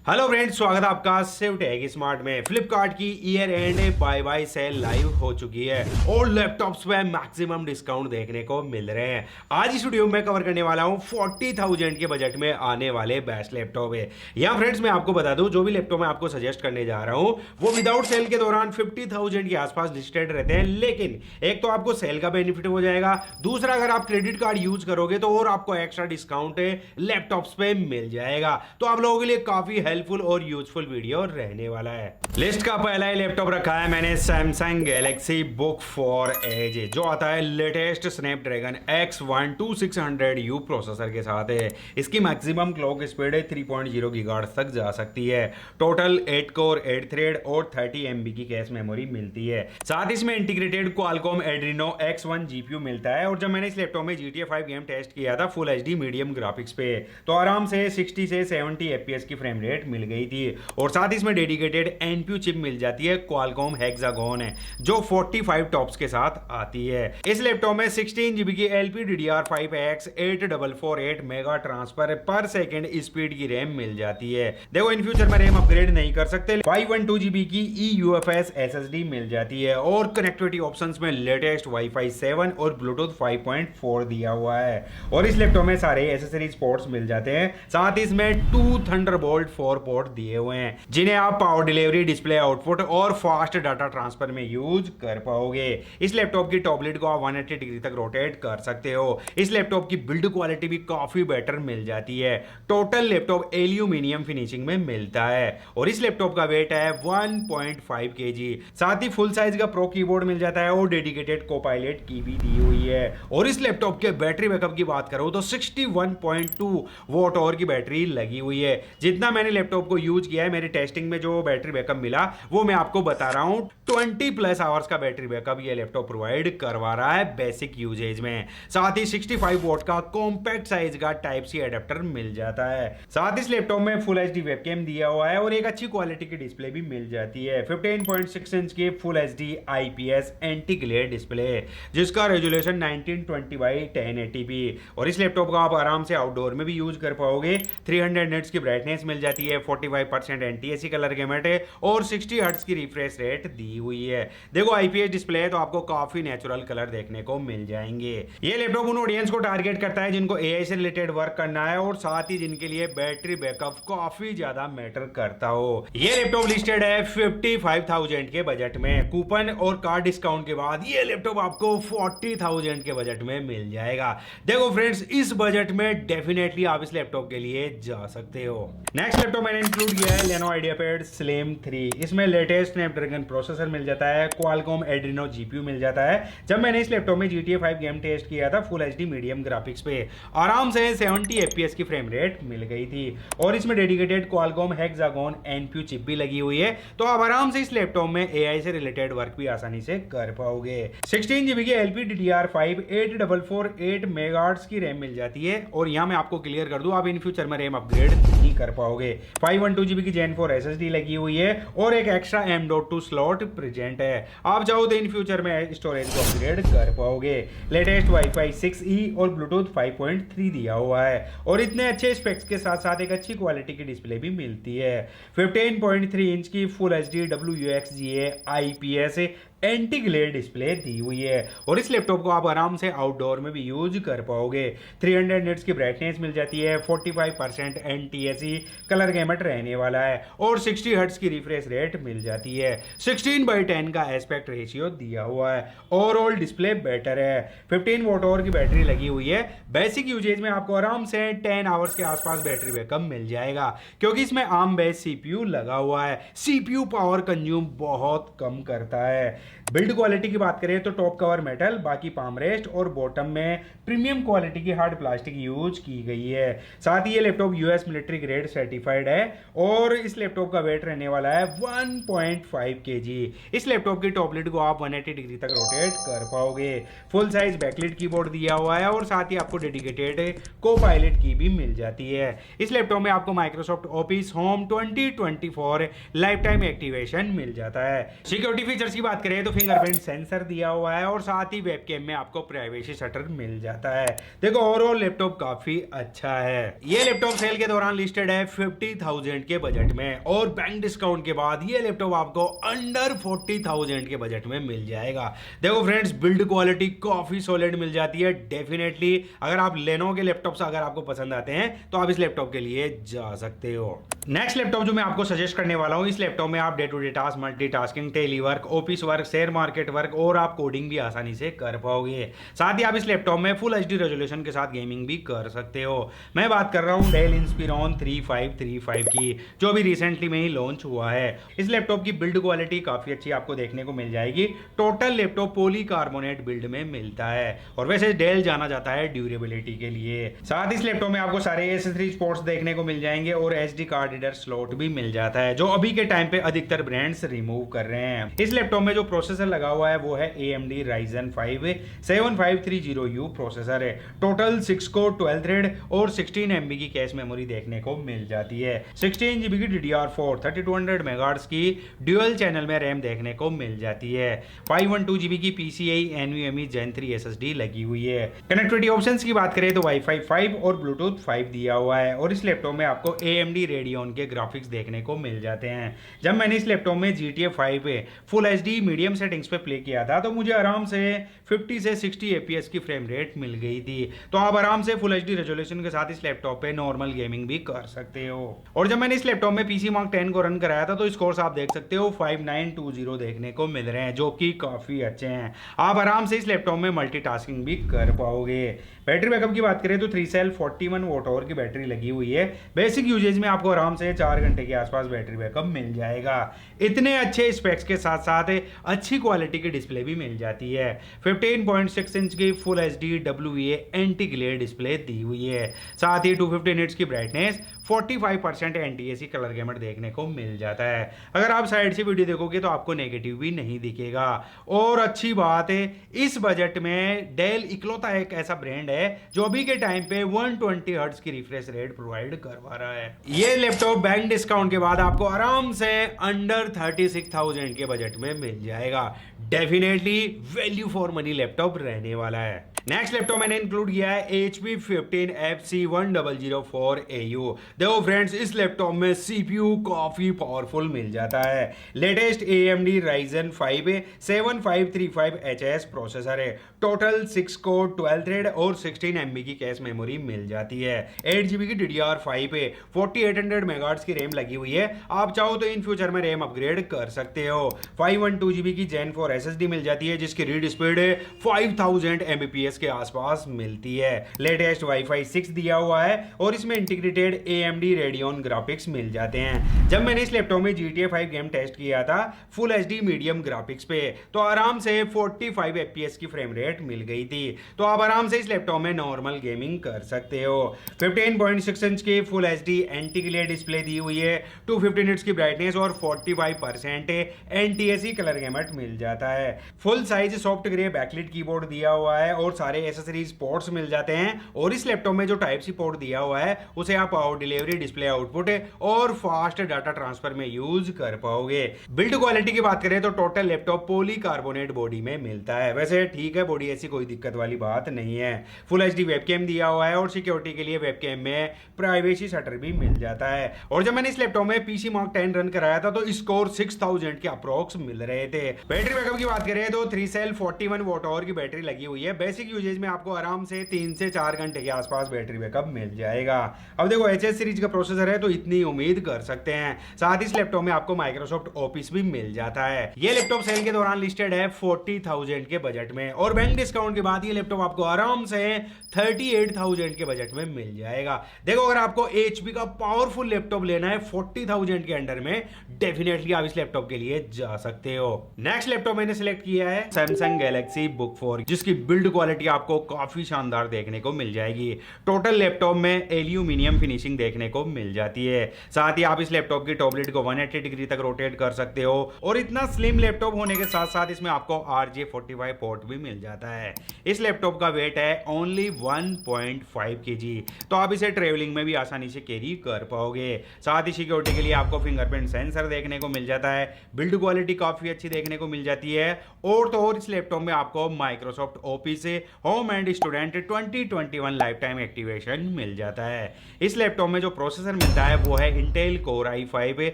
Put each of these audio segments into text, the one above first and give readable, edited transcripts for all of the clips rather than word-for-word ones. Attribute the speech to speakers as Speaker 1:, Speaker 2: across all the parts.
Speaker 1: Hello friends, स्वागत है आपका शिव टेक स्मार्ट में। फ्लिपकार्ट की year end bye bye sale live हो चुकी है और लैपटॉप्स पे मैक्सिमम डिस्काउंट देखने को मिल रहे हैं। आज इस वीडियो में कवर करने वाला हूं 40,000 के बजट में आने वाले बेस्ट लैपटॉप है। यहाँ फ्रेंड्स मैं आपको बता दूं, जो भी लैपटॉप मैं आपको सजेस्ट करने जा रहा हूं वो विदाउट सेल के दौरान 50,000 के आसपास लिस्टेड रहते हैं, लेकिन एक तो आपको सेल का बेनिफिट हो जाएगा, दूसरा अगर आप क्रेडिट कार्ड यूज करोगे तो और आपको एक्स्ट्रा डिस्काउंट लैपटॉप्स पे मिल जाएगा। तो आप लोगों के लिए काफी हेल्पफुल और यूजफुल वीडियो रहने वाला है। लिस्ट का पहला ही लैपटॉप रखा है मैंने सैमसंग गैलेक्सी बुक 4 एज, जो आता है लेटेस्ट स्नैपड्रैगन X12600U प्रोसेसर के साथ है। इसकी मैक्सिमम क्लॉक स्पीड 3.0 गीगाहर्ट्ज तक जा सकती है। टोटल 8 कोर 8 थ्रेड और 30 MB की कैश मेमोरी मिलती है। साथ ही इसमें integrated Qualcomm Adreno X1 GPU मिलता है। और जब मैंने इस लैपटॉप में GTA 5 गेम टेस्ट किया था फुल HD मीडियम ग्राफिक्स पे, तो आराम से 60 से 70 FPS की फ्रेम रेट मिल गई थी। और साथ ही इसमें डेडिकेटेड NPU चिप मिल जाती है, क्वालकॉम हेक्सागोन है, जो 45 टॉप्स के साथ आती है। इस लैपटॉप में 16 GB की LPDDR5X 8448 मेगा ट्रांसफर पर सेकंड स्पीड की रैम मिल जाती है। देखो इन फ्यूचर में रैम अपग्रेड नहीं कर सकते। 512 GB की eUFS SSD मिल जाती है और कनेक्टिविटी ऑप्शंस में लेटेस्ट Wi-Fi 7 और Bluetooth 5.4 दिया हुआ है। और इस लैपटॉप में सारे एसेसरीज पोर्ट्स मिल जाते हैं। साथ ही इसमें 2 थंडरबोल्ट 4 पोर्ट दिए हुए हैं, जिन्हें आप पावर डिलीवरी, डिस्प्ले आउटपुट और फास्ट डाटा ट्रांसफर में यूज कर पाओगे। इस लैपटॉप की टॉप लिड को आप 180 डिग्री तक रोटेट कर सकते हो। इस लैपटॉप की बिल्ड क्वालिटी भी काफी बेटर मिल जाती है। टोटल लैपटॉप एल्यूमिनियम फिनिशिंग में मिलता है और इस लैपटॉप का वेट है 1.5 kg। साथ ही फुल साइज का प्रो कीबोर्ड मिल जाता है और डेडिकेटेड कोपायलट की भी दी हुई है। और इस लैपटॉप के बैटरी बैकअप की बात करूं तो 61.2 वॉट आवर की बैटरी लगी हुई है। जितना मैंने लैपटॉप को यूज किया है, मेरी टेस्टिंग में जो बैटरी बैकअप मिला वो मैं आपको बता रहा हूं। 20+ आवर्स का बैटरी बैकअप ये लैपटॉप प्रोवाइड करवा रहा है बेसिक यूजेज में। साथ ही 65 वॉट का कॉम्पैक्ट साइज का टाइप सी एडेप्टर मिल जाता है। साथ ही इस लैपटॉप में फुल HD वेबकैम दिया हुआ है और एक अच्छी क्वालिटी की डिस्प्ले भी मिल जाती है। 15.6 इंच की full HD IPS anti glare display, जिसका रेजोल्यूशन 1920x1080p। और इस लैपटॉप को आप आराम से आउटडोर में भी यूज कर पाओगे। 300 निट्स की ब्राइटनेस मिल जाती है, 45% NTSC कलर गैमेट है और 60 हर्ट्ज की रिफ्रेश रेट दी हुई है। देखो IPS डिस्प्ले है तो आपको काफी नेचुरल कलर देखने को मिल जाएंगे। ये लैपटॉप उन ऑडियंस को टारगेट करता है जिनको AI से रिलेटेड वर्क करना है और साथ ही जिनके लिए बैटरी बैकअप काफी ज्यादा मैटर करता हो। ये लैपटॉप लिस्टेड है 55,000 के बजट में। कूपन और कार्ड डिस्काउंट के बाद ये लैपटॉप आपको 40,000 के बजट में मिल जाएगा। देखो फ्रेंड्स, इस बजट में डेफिनेटली आप इस लैपटॉप के लिए जा सकते हो। नेक्स्ट लैपटॉप मैंने इंक्लूड किया है Lenovo IdeaPad Slim 3। इसमें लेटेस्ट स्नैपड्रैगन प्रोसेसर मिल जाता है, क्वालकॉम एड्रीनो GPU मिल जाता है। जब मैंने इस लैपटॉप में GTA 5 गेम टेस्ट किया था फुल HD मीडियम ग्राफिक्स पे, आराम से 70 FPS की फ्रेम रेट मिल गई थी। और इसमें dedicated Qualcomm hexagon NPU chip भी लगी हुई है, तो आप आराम से इस लैपटॉप में AI से रिलेटेड वर्क भी आसानी से कर पाओगे। 16 GB की LPDDR5 8448 मेगाहर्ट्ज की रैम मिल जाती है। और यहाँ मैं आपको क्लियर कर दूं, आप इन फ्यूचर में रैम अपग्रेड नहीं कर पाओगे। 512 GB की Gen 4 SSD लगी हुई है और एक एक्स्ट्रा M.2 स्लॉट प्रेजेंट है। आप चाहो तो इन फ्यूचर में स्टोरेज को अपग्रेड कर पाओगे। लेटेस्ट Wi-Fi 6E और Bluetooth 5.3 दिया हुआ है और इतने अच्छे स्पेक्स के साथ साथ एक अच्छी क्वालिटी की डिस्प्ले भी मिलती है। 15.3 इंच की full HD WXGA IPS anti glare display दी हुई है और इस लैपटॉप को आप आराम से आउटडोर में भी यूज कर पाओगे। 300 निट्स की ब्राइटनेस मिल जाती है, 45% NTSC कलर गैमेट रहने वाला है और 60 हर्ट्ज की रिफ्रेश रेट मिल जाती है। 16:10 का एस्पेक्ट रेशियो दिया हुआ है। ओवरऑल डिस्प्ले बेटर है। 15 वॉट आवर की बैटरी लगी हुई है। बेसिक यूजेज में आपको आराम से 10 आवर्स के आसपास बैटरी बैकअप मिल जाएगा, क्योंकि इसमें ARM बेस्ड CPU लगा हुआ है। CPU पावर कंज्यूम बहुत कम करता है। बिल्ड क्वालिटी की बात करें तो टॉप कवर मेटल, बाकी पाम रेस्ट और बॉटम में प्रीमियम क्वालिटी की हार्ड प्लास्टिक यूज की गई है। साथ ही ये laptop US military grade certified है और इस लैपटॉप का वेट रहने वाला है 1.5 kg। इस लैपटॉप की टॉप लिड को आप 180 डिग्री तक रोटेट कर पाओगे। फुल साइज बैकलिट कीबोर्ड दिया हुआ है और साथ ही आपको डेडिकेटेड कोपायलट की भी मिल जाती है। इस लैपटॉप में आपको Microsoft Office Home 2024 lifetime activation मिल जाता है। सिक्योरिटी फीचर्स की बात करें तो फिंगरप्रिंट सेंसर दिया हुआ है और साथ ही वेबकैम में आपको प्राइवेसी शटर मिल जाता है। देखो ओवरऑल लैपटॉप काफी अच्छा है। ये लैपटॉप सेल के दौरान लिस्टेड है 50,000 के बजट में और बैंक डिस्काउंट के बाद ये लैपटॉप आपको अंडर 40,000 के बजट में मिल जाएगा। देखो फ्रेंड्स, बिल्ड क्वालिटी काफी सॉलिड मिल जाती है। डेफिनेटली अगर आप लेनोवो के लैपटॉप्स अगर आपको पसंद आते हैं तो आप इस लैपटॉप के लिए जा सकते हो। नेक्स्ट लैपटॉप जो मैं आपको सजेस्ट करने वाला हूं, इस लैपटॉप में आप day to day task, multitasking, telework, office work, share market work और आप कोडिंग भी आसानी से कर पाओगे। साथ ही आप इस लैपटॉप में फुल एचडी रेजोल्यूशन के साथ गेमिंग भी कर सकते हो। मैं बात कर रहा हूं डेल इंस्पिरॉन 3535 की, जो भी रिसेंटली में ही लॉन्च हुआ है। इस लैपटॉप की बिल्ड क्वालिटी काफी अच्छी आपको देखने को मिल जाएगी। टोटल लैपटॉप पॉलीकार्बोनेट बिल्ड में मिलता है और वैसे डेल जाना जाता है ड्यूरेबिलिटी के लिए। साथ ही इस लैपटॉप में आपको सारे एसेसरीज पोर्ट्स देखने को मिल जाएंगे और एचडी कार्ड रीडर स्लॉट भी मिल जाता है, जो अभी के टाइम पे अधिकतर ब्रांड्स रिमूव कर रहे हैं। इस लैपटॉप में जो प्रोसेसर लगा हुआ है वो है AMD Ryzen 5 7530U प्रोसेसर है। टोटल 6 कोर 12 थ्रेड और 16 MB की कैश मेमोरी देखने को मिल जाती है। 16 GB की DDR4 3200 MHz की ड्यूअल चैनल में रैम देखने को मिल जाती है। 512 GB की PCIe NVMe Gen 3 SSD लगी हुई है। कनेक्टिविटी ऑप्शंस की बात करें तो Wi-Fi 5 और Bluetooth 5 दिया हुआ है और इस लैपटॉप में आपको AMD Radeon के ग्राफिक्स देखने को मिल जाते हैं। जब मैंने इस लैपटॉप में GTA 5 पे फुल एचडी मीडियम सेटिंग्स पे प्ले किया था तो मुझे आराम से 50 से 60 FPS की फ्रेम रेट मिल गई थी। तो आप आराम से फुल एचडी रेजोल्यूशन के साथ इस लैपटॉप पे नॉर्मल गेमिंग भी कर सकते हो। और जब मैंने इस लैपटॉप में PC Mark 10 को रन कराया था तो स्कोर्स आप देख सकते हो 5920 देखने को मिल रहे हैं, जो कि काफी अच्छे हैं। आप आराम से इस लैपटॉप में मल्टीटास्किंग भी कर पाओगे। बैटरी बैकअप की बात करें तो 3 सेल 41 वॉट आवर की बैटरी लगी हुई है। बेसिक यूजेज में आपको आराम से 4 घंटे के आसपास बैटरी बैकअप मिल जाएगा। इतने अच्छे स्पेक्स के साथ साथ अच्छी क्वालिटी की डिस्प्ले भी मिल जाती है। 15.6 इंच की full HD WEA anti glare display दी हुई है। साथ ही 250 निट्स की ब्राइटनेस, 45% NTSC कलर गैमर देखने को मिल जाता है। अगर आप साइड से वीडियो देखोगे तो आपको नेगेटिव भी नहीं दिखेगा। और अच्छी बात है, इस बजट में डेल इकलौता एक ऐसा ब्रांड है जो अभी के टाइम पे 120 हर्ट्ज की रिफ्रेश रेट प्रोवाइड करवा रहा है। ये लैपटॉप बैंक डिस्काउंट के बाद आपको आराम से अंडर 36,000 के बजट में मिल जाएगा। Definitely value for money laptop रहने वाला है। नेक्स्ट लैपटॉप मैंने इंक्लूड किया है HP 15FC1004AU। देखो फ्रेंड्स, इस लैपटॉप में CPU काफी पावरफुल मिल जाता है। Latest AMD Ryzen 5 7535HS processor है। टोटल 6 कोर 12 थ्रेड और 16 MB की कैश मेमोरी मिल जाती है। 8 GB की DDR5 4800 MHz की रैम लगी हुई है। आप चाहो तो इन फ्यूचर में रैम अपग्रेड कर सकते हो। 512 GB की Gen 4 SSD मिल जाती है, जिसकी रीड स्पीड 5000 Mbps के आसपास मिलती है। लेटेस्ट Wi-Fi 6 दिया हुआ है और इसमें इंटीग्रेटेड AMD Radeon ग्राफिक्स मिल जाते हैं। जब मैंने इस लैपटॉप में GTA 5 गेम टेस्ट किया था फुल HD मीडियम ग्राफिक्स पे, तो आराम से 45 FPS की फ्रेम रेट मिल गई थी। तो आप आराम से इस लैपटॉप में नॉर्मल गेमिंग कर सकते हो। 15.6 इंच की full HD anti glare display दी हुई है। 250 निट्स की ब्राइटनेस और 45% NTSC कलर गैमट मिल जाता है। Full size soft grey backlit keyboard दिया हुआ है और सारे एसेसरीज पोर्ट्स मिल जाते हैं। और इस लैपटॉप में जो टाइप सी पोर्ट दिया हुआ है उसे आप पावर डिलीवरी, डिस्प्ले आउटपुट और फास्ट डाटा ट्रांसफर में यूज कर पाओगे। बिल्ड क्वालिटी की बात करें तो टोटल लैपटॉप पॉलीकार्बोनेट बॉडी में मिलता है। वैसे ठीक है, बॉडी ऐसी कोई दिक्कत वाली बात नहीं है। फुल एचडी वेबकैम दिया हुआ है और सिक्योरिटी के लिए वेबकैम में प्राइवेसी शटर भी मिल जाता है। और जब मैंने इस लैपटॉप में PC Mark 10 रन कराया था तो स्कोर 6000 के अप्रोक्स मिल रहे थे। बैटरी बैकअप की बात करें तो 3 सेल 41 वॉट आवर की बैटरी लगी हुई है। बेसिक यूजेज में आपको आराम से 3 से 4 घंटे के आसपास बैटरी बैकअप मिल जाएगा। अब देखो HS सीरीज का प्रोसेसर है तो इतनी उम्मीद कर सकते हैं। साथ ही इस लैपटॉप में आपको माइक्रोसॉफ्ट ऑफिस भी मिल जाता है। ये लैपटॉप सेल के दौरान लिस्टेड है 40,000 के बजट में और बैंक डिस्काउंट के बाद ये लैपटॉप आपको आराम से 38,000 के बजट में मिल जाएगा। देखो, अगर आपको HP का पावरफुल लैपटॉप लेना है 40,000 के अंडर में, डेफिनेटली आप इस लैपटॉप के लिए जा सकते हो। नेक्स्ट लैपटॉप मैंने सिलेक्ट किया है Samsung Galaxy Book 4, जिसकी बिल्ड क्वालिटी आपको काफी शानदार देखने को मिल जाएगी। टोटल लैपटॉप में एल्यूमिनियम फिनिशिंग देखने को मिल जाती है। साथ ही आप इस लैपटॉप की टॉप लिड को 180 डिग्री तक रोटेट कर सकते हो और इतना स्लिम लैपटॉप होने के साथ साथ इसमें आपको RJ45 पोर्ट भी मिल जाता है। जाता है। इस लैपटॉप का वेट है ओनली 1.5 kg, तो आप इसे ट्रेवलिंग में भी आसानी से कैरी कर पाओगे। साथ ही सिक्योरिटी के लिए आपको फिंगरप्रिंट सेंसर देखने को मिल जाता है। बिल्ड क्वालिटी काफी अच्छी देखने को मिल जाती है। और तो और इस लैपटॉप में आपको Microsoft Office Home and Student 2021 lifetime activation मिल जाता है। इस लैपटॉप में जो प्रोसेसर मिलता है वो है Intel core i5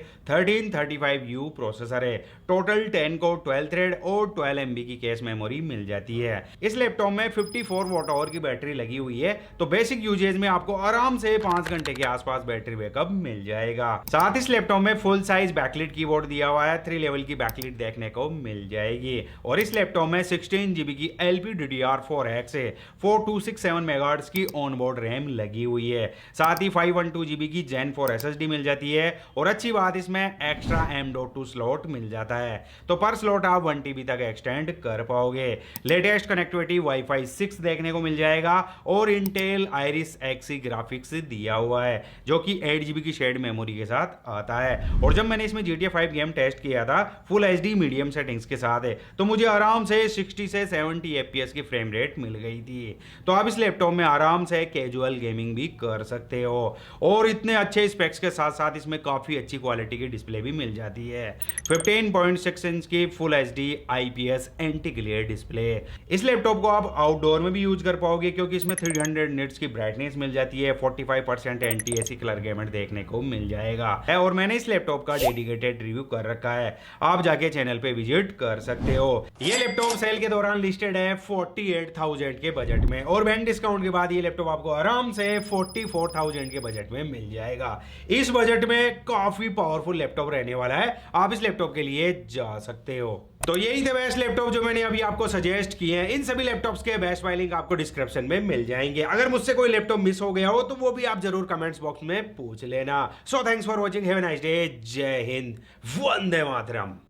Speaker 1: 1335U processor है। टोटल 10 कोर 12 थ्रेड और 12 MB की कैश मेमोरी मिल जाती है। इस लैपटॉप में 54 वॉट आवर की बैटरी लगी हुई है, तो बेसिक यूजेज में आपको आराम से 5 घंटे के आसपास बैटरी बैकअप मिल जाएगा। साथ इस लैपटॉप में फुल साइज बैकलिट कीबोर्ड दिया हुआ है, 3 लेवल की बैकलिट देखने को मिल जाएगी। और इस लैपटॉप में 16 GB की LPDDR4X 4267 मेगाहर्ट्ज की ऑनबोर्ड रैम लगी हुई है। साथ ही 512 GB की Gen 4 SSD मिल जाती है। और अच्छी बात इसमें एक्स्ट्रा M.2 स्लॉट मिल जाता है, तो पर स्लॉट आप 1 TB तक एक्सटेंड कर पाओगे। लेटेस्ट कनेक्टिविटी Wi-Fi 6 देखने को मिल जाएगा और इंटेल Iris Xe ग्राफिक्स दिया हुआ है, जो कि 8 GB की शेयर्ड मेमोरी के साथ आता है। और जब मैंने इसमें GTA 5 गेम टेस्ट किया था फुल HD मीडियम सेटिंग्स के साथ है, तो मुझे आराम से 60 से 70 FPS की फ्रेम रेट मिल गई थी। तो आप इस लैपटॉप में आराम से कैजुअल गेमिंग भी कर सकते हो। और इतने अच्छे स्पेक्स के साथ साथ इसमें काफी अच्छी क्वालिटी की डिस्प्ले भी मिल जाती है। 15.6 इंच की full HD IPS anti glare display. इस लैपटॉप को आप आउटडोर में भी यूज कर पाओगे, क्योंकि इसमें 300 निट्स की ब्राइटनेस मिल जाती है। 45% एंटी-एसी कलर गैमेट देखने को मिल जाएगा। और मैंने इस लैपटॉप का डेडिकेटेड रिव्यू कर रखा है, आप जाके चैनल पे विजिट कर सकते हो। ये लैपटॉप सेल के दौरान लिस्टेड है 48,000 के बजट में, और बैंक डिस्काउंट के बाद ये लैपटॉप आपको आराम से 44,000 के बजट में मिल जाएगा। इस बजट में काफी पावरफुल लैपटॉप रहने वाला है, आप इस लैपटॉप के लिए जा सकते हो। तो यही थे बेस्ट लैपटॉप जो मैंने अभी आपको सजेस्ट किए हैं। इन सभी लैपटॉप्स के बेस्ट बाय लिंक आपको डिस्क्रिप्शन में मिल जाएंगे। अगर मुझसे कोई लैपटॉप मिस हो गया हो तो वो भी आप जरूर कमेंट्स बॉक्स में पूछ लेना। So thanks for watching, have a nice day, जय हिंद, वंदे मातरम।